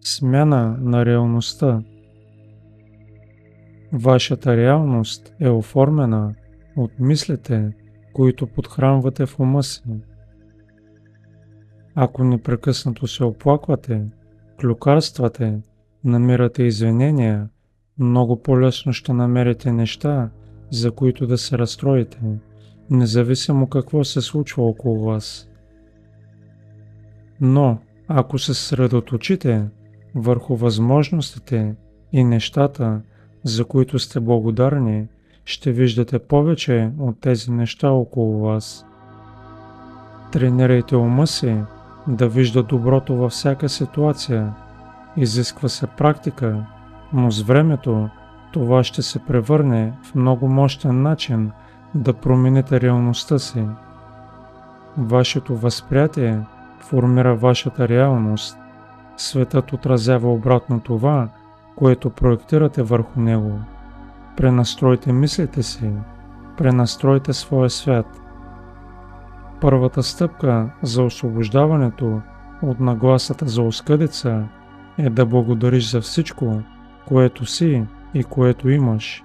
Смяна на реалността. Вашата реалност е оформена от мислите, които подхранвате в ума си. Ако непрекъснато се оплаквате, клюкарствате, намирате извинения, много по-лесно ще намерите неща, за които да се разстроите, независимо какво се случва около вас. Но, ако се съсредоточите върху възможностите и нещата, за които сте благодарни, ще виждате повече от тези неща около вас. Тренирайте ума си да вижда доброто във всяка ситуация. Изисква се практика, но с времето това ще се превърне в много мощен начин да промените реалността си. Вашето възприятие формира вашата реалност. Светът отразява обратно това, което проектирате върху него. Пренастройте мислите си, пренастройте своя свят. Първата стъпка за освобождаването от нагласата за оскъдица е да благодариш за всичко, което си и което имаш.